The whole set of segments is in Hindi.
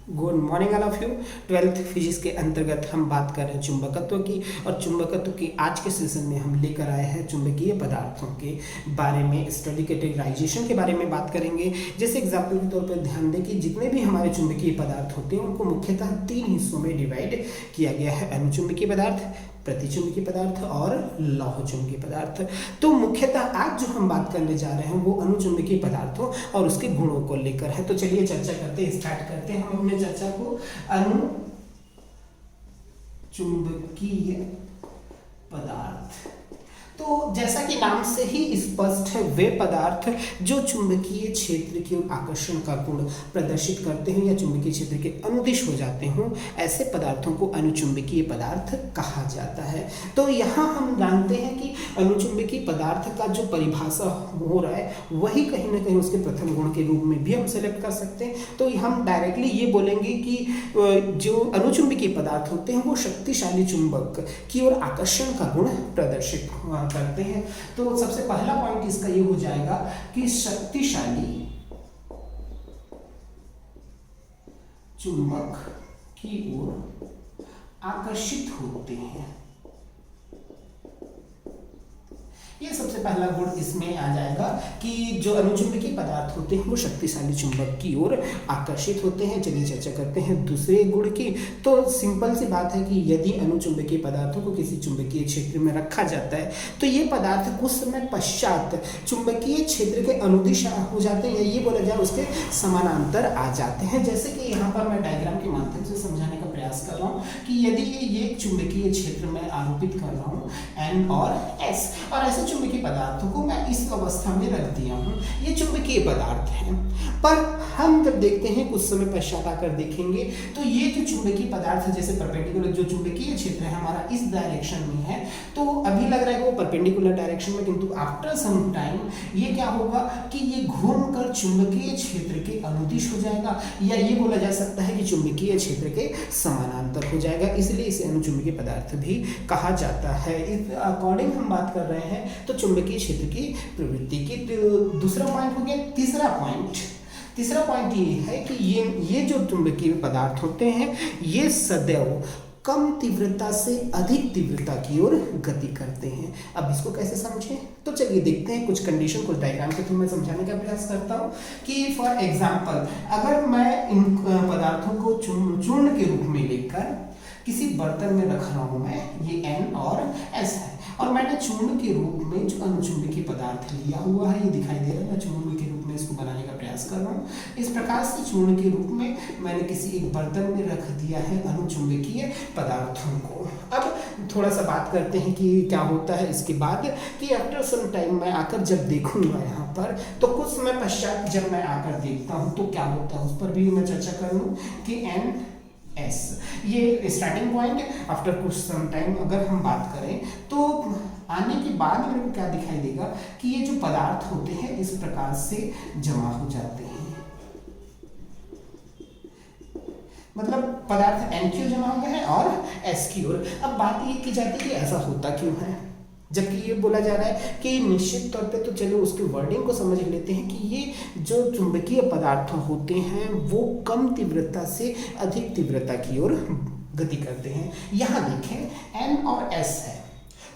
Good morning all of you. 12th physics के अंतर्गत हम बात कर रहे हैं चुंबकत्व की, और चुंबकत्व की आज के सेशन में हम लेकर आए हैं चुंबकीय पदार्थों के बारे में, स्टडी कैटेगराइजेशन के बारे में बात करेंगे। जैसे एग्जाम्पल के तौर पर ध्यान दें कि जितने भी हमारे चुंबकीय पदार्थ होते हैं उनको मुख्यतः 3 हिस्सों में डिवाइड किया गया है: अनुचुंबकीय पदार्थ, प्रतिचुंबकीय पदार्थ और लौह चुंबकीय पदार्थ। तो मुख्यतः आज जो हम बात करने जा रहे हैं वो अनुचुंबकीय पदार्थों और उसके गुणों को लेकर है। तो चलिए चर्चा करते हैं, स्टार्ट करते हैं हम अपने चर्चा को। अनुचुंबकीय पदार्थ, तो जैसा कि नाम से ही स्पष्ट है, वे पदार्थ जो चुंबकीय क्षेत्र के आकर्षण का गुण प्रदर्शित करते हैं या चुंबकीय क्षेत्र के अनुदिश हो जाते हों, ऐसे पदार्थों को अनुचुंबकीय पदार्थ कहा जाता है। तो यहाँ हम जानते हैं कि अनुचुंबकीय पदार्थ का जो परिभाषा हो रहा है वही कहीं ना कहीं उसके प्रथम गुण के रूप में भी हम सेलेक्ट कर सकते हैं। तो हम डायरेक्टली ये बोलेंगे कि जो अनुचुंबकीय पदार्थ होते हैं वो शक्तिशाली चुंबक की ओर आकर्षण का गुण प्रदर्शित करते हैं। तो सबसे पहला पॉइंट इसका ये हो जाएगा कि शक्तिशाली चुंबक की ओर आकर्षित होते हैं। ये सबसे पहला गुण इसमें आ जाएगा कि जो अनुचुंबकीय पदार्थ होते हैं वो शक्तिशाली चुंबक की ओर आकर्षित होते हैं। चलिए चर्चा करते हैं दूसरे गुण की। तो सिंपल सी बात है कि यदि अनुचुंबकीय पदार्थों को किसी चुंबकीय क्षेत्र में रखा जाता है तो ये पदार्थ कुछ समय पश्चात चुंबकीय क्षेत्र के अनुदिश हो जाते हैं, या ये बोला जाए उसके समानांतर आ जाते हैं। जैसे कि यहाँ पर मैं डायग्राम के माध्यम से समझाने का प्रयास कर रहा हूँ कि यदि ये चुंबकीय क्षेत्र में आरोपित कर रहा हूँ N और S, और ऐसे चुंबकीय पदार्थों को मैं इस अवस्था में रख दिया हूँ, ये चुंबकीय पदार्थ हैं। पर हम जब देखते हैं कुछ समय पश्चात आकर देखेंगे तो ये जो चुंबकीय पदार्थ जैसे परपेंडिकुलर जो चुंबकीय क्षेत्र है हमारा इस डायरेक्शन में है, तो अभी लग रहा है कि वो परपेंडिकुलर डायरेक्शन में, किंतु आफ्टर सम टाइम ये क्या होगा कि ये घूमकर चुंबकीय क्षेत्र के अनुदिश हो जाएगा, या ये बोला जा सकता है कि चुंबकीय क्षेत्र के समानांतर हो जाएगा। इसलिए इसे अनुचुंबकीय पदार्थ भी कहा जाता है। इस अकॉर्डिंग हम बात कर रहे हैं तो चुंबकीय क्षेत्र की प्रवृत्ति की। दूसरा पॉइंट हो गया। तीसरा पॉइंट ये है कि ये जो चुंबकीय पदार्थ होते हैं ये सदैव कम तीव्रता से अधिक तीव्रता की ओर गति करते हैं। अब इसको कैसे समझें, तो चलिए देखते हैं। कुछ कंडीशन, कुछ डायग्राम के थ्रू मैं समझाने का प्रयास करता हूँ कि फॉर एग्जांपल अगर मैं इन पदार्थों को चूर्ण के रूप में लेकर किसी बर्तन में रख रहा हूँ, मैं ये N और S है, और मैंने चूर्ण के रूप में जो अनुचुंबकीय पदार्थ लिया हुआ है, ये दिखाई दे रहा है, मैं चूर्ण के रूप में इसको बनाने का प्रयास कर रहा हूँ। इस प्रकार से चूर्ण के रूप में मैंने किसी एक बर्तन में रख दिया है अनुचुंबकीय पदार्थों को। अब थोड़ा सा बात करते हैं कि क्या होता है इसके बाद, कि आफ्टर सम टाइम मैं आकर जब देखूंगा यहाँ पर, तो कुछ समय पश्चात जब मैं आकर देखता हूँ तो क्या होता है उस पर भी मैं चर्चा कर लूँ कि NS ये स्टार्टिंग पॉइंट। आफ्टर कुछ सम टाइम अगर हम बात करें तो आने के बाद मेरे को क्या दिखाई देगा कि ये जो पदार्थ होते हैं इस प्रकार से जमा हो जाते हैं, मतलब पदार्थ N की ओर जमा हो गया है और S की ओर। अब बात ये की जाती है कि ऐसा होता क्यों है, जबकि ये बोला जा रहा है कि निश्चित तौर पे, तो चलो उसके वर्डिंग को समझ लेते हैं कि ये जो चुंबकीय पदार्थ होते हैं वो कम तीव्रता से अधिक तीव्रता की ओर गति करते हैं। यहाँ देखें N और S है,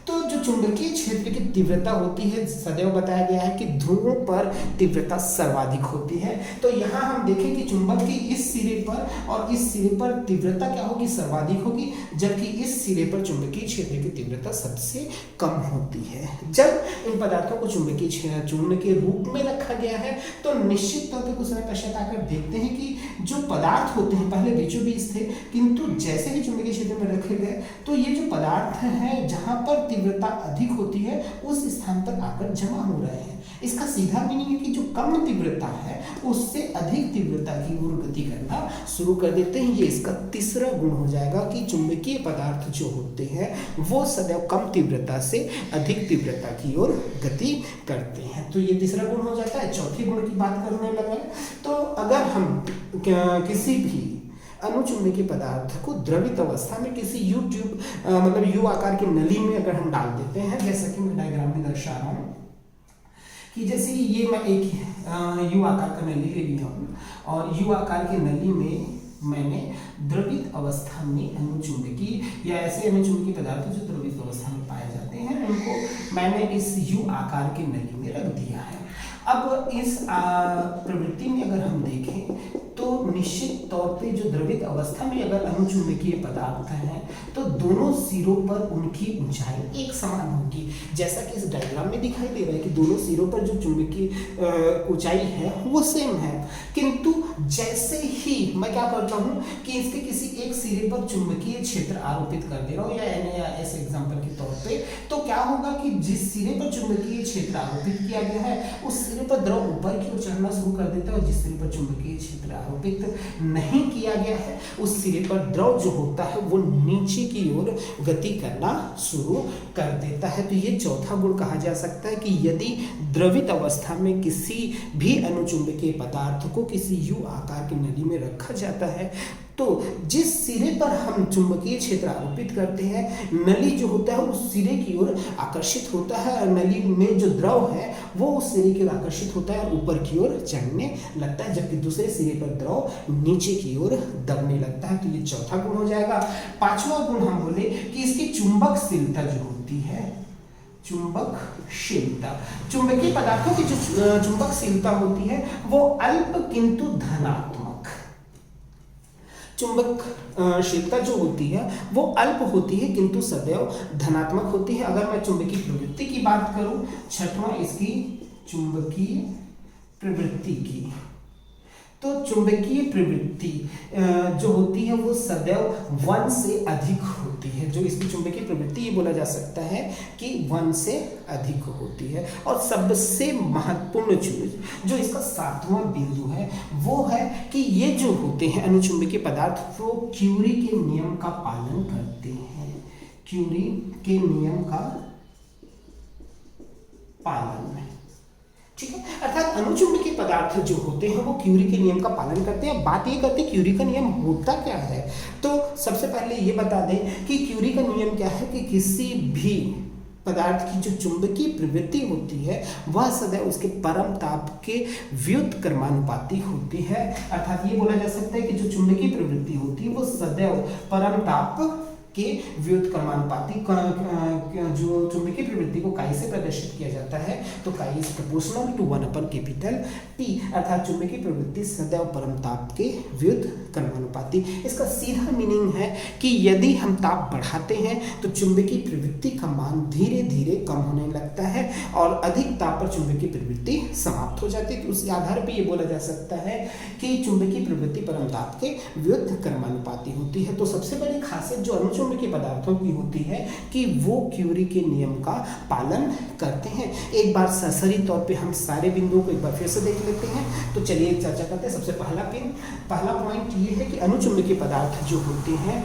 तो जो चुंबकीय क्षेत्र की तीव्रता होती है सदैव बताया गया है कि ध्रुवों पर तीव्रता सर्वाधिक होती है। तो यहाँ हम देखें कि चुंबक के इस सिरे पर और इस सिरे पर तीव्रता क्या होगी, सर्वाधिक होगी, जबकि इस सिरे पर चुंबकीय क्षेत्र की तीव्रता सबसे कम होती है। जब इन पदार्थों को चुंबकीय चूर्ण के रूप में रखा गया है तो निश्चित तौर पर कुछ समय पश्चात आकर देखते हैं कि जो पदार्थ होते हैं पहले बीचों बीच थे, किंतु जैसे ही चुंबकीय क्षेत्र में रखे गए तो ये जो पदार्थ है जहाँ पर तीव्रता अधिक होती है उस स्थान पर आकर जमा हो रहे हैं। इसका सीधा मीनिंग है कि जो कम तीव्रता है उससे अधिक तीव्रता की ओर गति करना शुरू कर देते हैं। ये इसका तीसरा गुण हो जाएगा कि चुंबकीय पदार्थ जो होते हैं वो सदैव कम तीव्रता से अधिक तीव्रता की ओर गति करते हैं। तो ये तीसरा गुण हो जाता है। चौथे गुण की बात करने लगे तो अगर हम किसी भी अनुचुंबकीय पदार्थ को द्रवित अवस्था में किसी यू आकार की नली में अगर हम डाल देते हैं, जैसा कि मैं डायग्राम में दर्शा रहा हूँ कि जैसे ये मैं एक यू आकार का नली ले लिया हूँ और यू आकार की नली में मैंने द्रवित अवस्था में अनुचुंबकीय या ऐसे अनुचुंबकीय पदार्थ जो द्रवित अवस्था में पाए जाते हैं उनको मैंने इस यू आकार के नली में रख दिया है। अब इस प्रवृत्ति में अगर हम देखें तो निश्चित तौर पे जो द्रवित अवस्था में अगर अनुचुंबकीय पदार्थ हैं तो दोनों सिरों पर उनकी ऊंचाई एक समान होगी, जैसा कि इस डायग्राम में दिखाई दे रहा है कि दोनों सिरों पर जो चुंबकीय ऊंचाई है वो सेम है। किंतु जैसे ही मैं क्या करता हूँ कि इसके किसी एक सिरे पर चुंबकीय क्षेत्र आरोपित कर दे रहा हूँ या ऐसे एग्जाम्पल के तौर पे, तो क्या होगा कि जिस सिरे पर चुंबकीय क्षेत्र आरोपित किया गया है उस सिरे पर द्रव ऊपर की ओर चढ़ना शुरू कर देता है और जिस सिरे पर चुंबकीय क्षेत्र आरोपित नहीं किया गया है उस सिरे पर द्रव जो होता है वो नीचे की ओर गति करना शुरू कर देता है। तो ये चौथा गुण कहा जा सकता है कि यदि द्रवित अवस्था में किसी भी अनुचुंबकीय पदार्थ को किसी यू आकार की नली में रखा जाता है तो जिस सिरे पर हम चुंबकीय क्षेत्र आरोपित करते हैं नली जो होता है उस सिरे की ओर आकर्षित होता है और नली में जो द्रव है वो उस सिरे की ओर आकर्षित होता है और ऊपर की ओर चढ़ने लगता है, जबकि दूसरे सिरे पर द्रव नीचे की ओर दबने लगता है। तो ये चौथा गुण हो जाएगा। पांचवा गुण हम बोले कि इसकी चुंबकशीलता जो होती है, चुंबकशीलता, चुंबकीय पदार्थों की जो चुंबकशीलता होती है वो अल्प किंतु धनात्मक, चुंबकशीलता जो होती है वो अल्प होती है किंतु सदैव धनात्मक होती है। अगर मैं चुंबकीय प्रवृत्ति की बात करूं, छठवां इसकी चुंबकीय प्रवृत्ति की, तो चुंबकीय प्रवृत्ति जो होती है वो सदैव 1 से अधिक होती है। जो इसकी चुंबकीय प्रवृत्ति ये बोला जा सकता है कि 1 से अधिक होती है। और सबसे महत्वपूर्ण चीज जो इसका 7वां बिंदु है वो है कि ये जो होते हैं अनुचुंबकीय पदार्थ वो क्यूरी के नियम का पालन करते हैं, क्यूरी के नियम का पालन, ठीक है। अर्थात अनुचुंबकीय पदार्थ जो होते हैं वो क्यूरी के नियम का पालन करते हैं। बात ये करते हैं क्यूरी का नियम होता क्या है, तो सबसे पहले ये बता दें कि क्यूरी का नियम क्या है कि किसी भी पदार्थ की जो चुंबकीय प्रवृत्ति होती है वह सदैव उसके परम ताप के व्युत्क्रमानुपाती होती है। अर्थात ये बोला जा सकता है कि जो चुंबकीय प्रवृत्ति होती है वो सदैव परम ताप के व्युत्क्रमानुपाती, जो चुंबकीय प्रवृत्ति को काई से प्रदर्शित किया जाता है तो काई इज प्रोपोर्शनल टू 1/P, अर्थात चुंबकीय प्रवृत्ति सदैव परम ताप के व्युत्क्रमानुपाती। इसका सीधा मीनिंग है कि यदि हम ताप बढ़ाते हैं तो चुंबकीय प्रवृत्ति का मान धीरे धीरे कम होने लगता है और अधिक ताप पर चुंबकीय प्रवृत्ति समाप्त हो जाती है। तो उस आधार पर यह बोला जा सकता है कि चुंबकीय प्रवृत्ति परम ताप के व्युत्क्रमानुपाती होती है। तो सबसे बड़ी खासियत जो चुंबकीय पदार्थों की होती है कि वो क्यूरी के नियम का पालन करते हैं। एक बार सरसरी तौर पे हम सारे बिंदुओं को एक बार फिर से देख लेते हैं। तो चलिए चर्चा करते हैं। सबसे पहला पॉइंट ये है कि अनुचुंबकीय पदार्थ जो होते हैं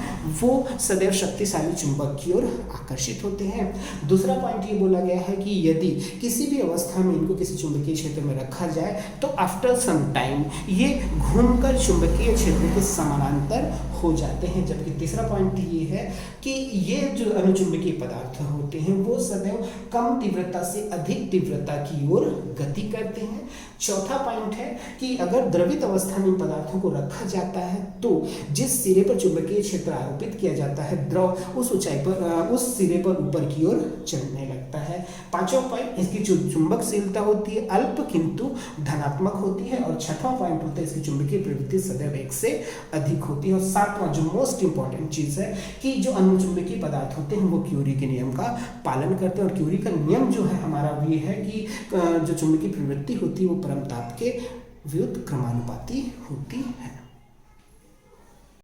वो सदैव शक्तिशाली चुंबक की ओर आकर्षित होते हैं। दूसरा पॉइंट ये बोला गया है कि यदि किसी भी अवस्था में इनको किसी चुंबकीय क्षेत्र में रखा जाए तो आफ्टर सम टाइम ये घूमकर चुंबकीय क्षेत्र के समानांतर हो जाते हैं। जबकि तीसरा पॉइंट ये है कि ये जो अनुचुंबकीय पदार्थ होते हैं वो सदैव कम तीव्रता से अधिक तीव्रता की ओर गति करते हैं। चौथा पॉइंट है कि अगर द्रवित अवस्था में इन पदार्थों को रखा जाता है तो जिस सिरे पर चुंबकीय क्षेत्र आरोपित किया जाता है द्रव उस ऊंचाई पर उस सिरे पर ऊपर की ओर चढ़ने लगता है। पांचवा पॉइंट इसकी जो चुंबकशीलता होती है अल्प किंतु धनात्मक होती है। और छठवां पॉइंट होता है इसकी चुंबकीय प्रवृत्ति सदैव 1 से अधिक होती है। और सातवां जो मोस्ट इंपॉर्टेंट चीज है कि जो अनुचुंबकीय पदार्थ होते हैं वो क्यूरी के नियम का पालन करते हैं। और क्यूरी का नियम जो है हमारा ये है कि जो चुंबकीय प्रवृत्ति होती है वो परम ताप के व्युत्क्रमानुपाती होती है।